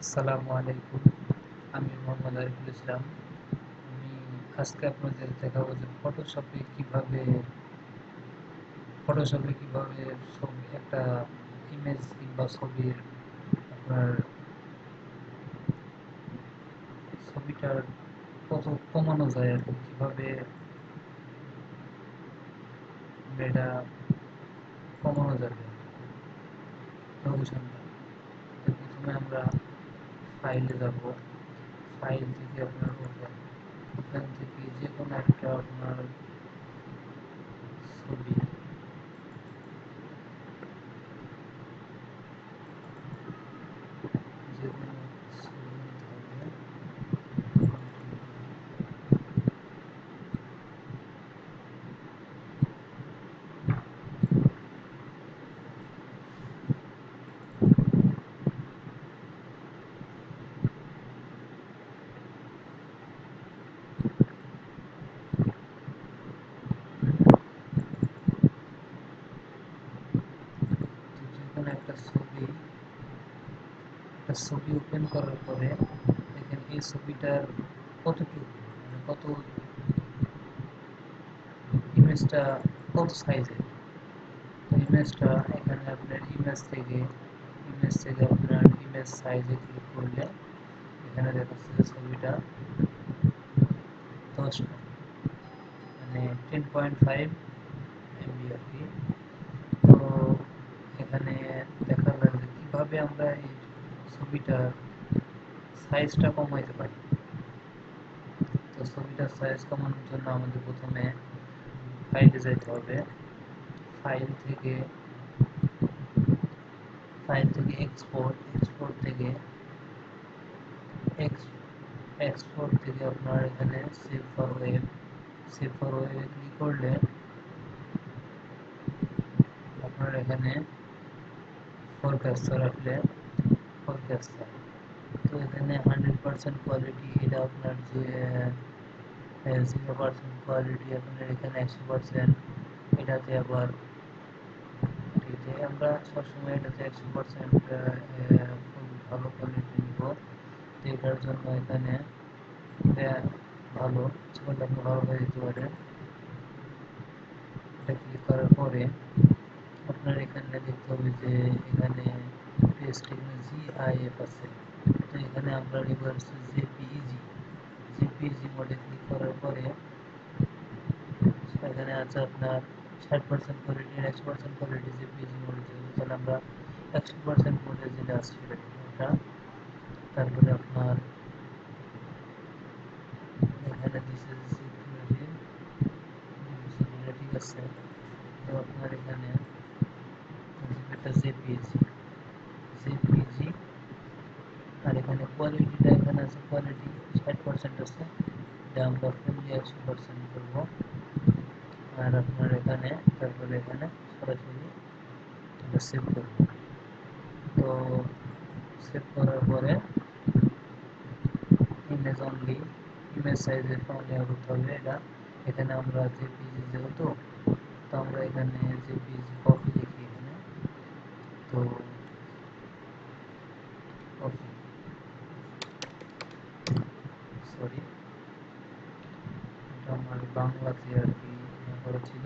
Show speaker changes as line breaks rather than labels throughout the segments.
আসসালামু আলাইকুম। আমি মোহাম্মদ আরিফুল ইসলাম। আমি আজকে আপনাদের দেখাবো যে ফটোশপে কিভাবে ছবি একটা ইমেজ কিংবা ছবির আপনার ছবিটার কত কমানো যায় আর কি, কিভাবে এটা কমানো যাবে রেজোলিউশনটা। তো প্রথমে আমরা ফাইলে যাব। ফাইল থেকে আপনার ওখান থেকে যে কোনো একটা আপনার ছবি, যে কোনো ছবি নিতে হবে। যে কোনো একটা ছবি ওপেন করার পরে দেখেন এই ছবিটার কতটুকু, মানে কত ইমেজটা কত সাইজের। তো ইমেজটা এখানে আপনার ইমেজ সাইজে ক্লিক করলে এখানে দেখাচ্ছে যে ছবিটা 10 মানে 10.5 এমবি আর কি। তো এখানে দেখা যায় যে কিভাবে আমরা এই ছবিটার সাইজটা কমাইতে পারি। তো ছবিটার সাইজ কমানোর জন্য আমাদের প্রথমে ফাইলে যেতে হবে। ফাইল থেকে এক্সপোর্ট থেকে আপনার এখানে সেভ ফর ওয়েবে ক্লিক করলে আপনার এখানে ফোরকাস্টে রাখলে ফোরকাস্টে, তো এখানে 100% কোয়ালিটি, এটা আপনার যে 0% কোয়ালিটি আপনার এখানে 100%, এটাতে আবার এটাতে আমরা সবসময় এটাতে 100% ভালো কোয়ালিটি নিব। তো এটার জন্য এখানে ভালো ছবিটা আপনি ভালোভাবে দিতে পারেন। এটা ক্লিক করার পরে আপনার এখানে দেখতে হবে যে এখানে টেক্সট এখানে জিআইএফ আছে। তো এখানে আমরা রিভার্স জেপিইজি মোডে ক্লিক করার পরে এখানে আছে আপনার 60% কোয়ালিটি, 100% কোয়ালিটি জেপিইজি মোডে যেতে, তাহলে আমরা 100% মোডে যেটা আছে সেটা দিব এটা। তারপরে আপনার এখানে দিছে সিকিউরিটি, ঠিক আছে। তো আপনার এখানে একটা জেপিইজি আর এখানে কোয়ালিটিটা এখানে আছে, কোয়ালিটি 60% আছে, এটা আমরা ফুললি 100% করবো। আর আপনার এখানে তারপরে এখানে সরাসরি এটা সেভ করবো। তো সেভ করার পরে ইমেজ সাইজের নেওয়া করতে হবে এটা। এখানে আমরা জেপিইজি যেহেতু, তো আমরা এখানে জেপিইজি কপি লিখি এখানে। তো কপি, সরি, এটা আমার বাংলাতে আর কি করা ছিল।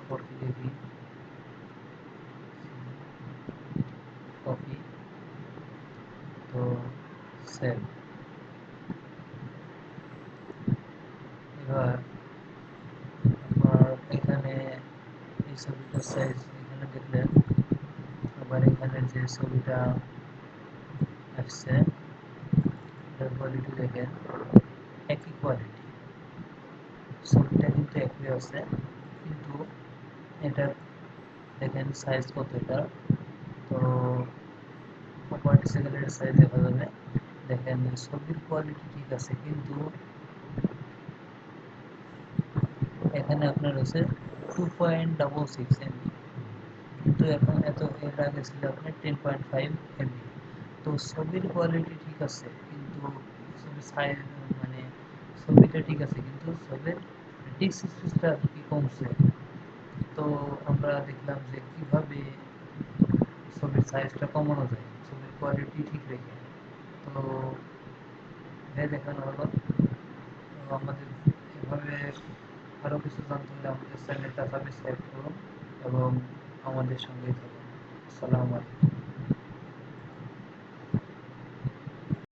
কপি লিখি, কপি, তো সেভ। এবার আপনার এখানে এই ছবিটার সাইজ এখানে দেখলেন, আবার এখানে যে ছবিটা আসছে এটার কোয়ালিটি দেখেন, একই কোয়ালিটি, ছবিটা কিন্তু একই আছে, কিন্তু এটার দেখেন সাইজ কত এটা। তো প্রপার্টি সেকেন্ডের সাইজ দেখা যাবে, দেখেন ছবির কোয়ালিটি ঠিক আছে, কিন্তু এখানে আপনার হচ্ছে 2.66 এমবি, কিন্তু এখন এর আগে ছিল আপনার 10.5 এমবি। তো ছবির কোয়ালিটি ঠিক আছে, কিন্তু ছবির সাইজ মানে ছবির এটা ঠিক আছে, কিন্তু ছবির ডিস্ক স্পেসটা কি কমছে। তো আমরা দেখলাম যে কিভাবে ছবির সাইজটা কমানো যায় ছবির কোয়ালিটি ঠিক রেখে। তো এটাই দেখানো হলো। তো আমাদের এভাবে আরও কিছু জানতে হলে আমাদের চ্যানেলটা সাবস্ক্রাইব করুন এবং আমাদের সঙ্গেই থাকুন। আসসালামু আলাইকুম।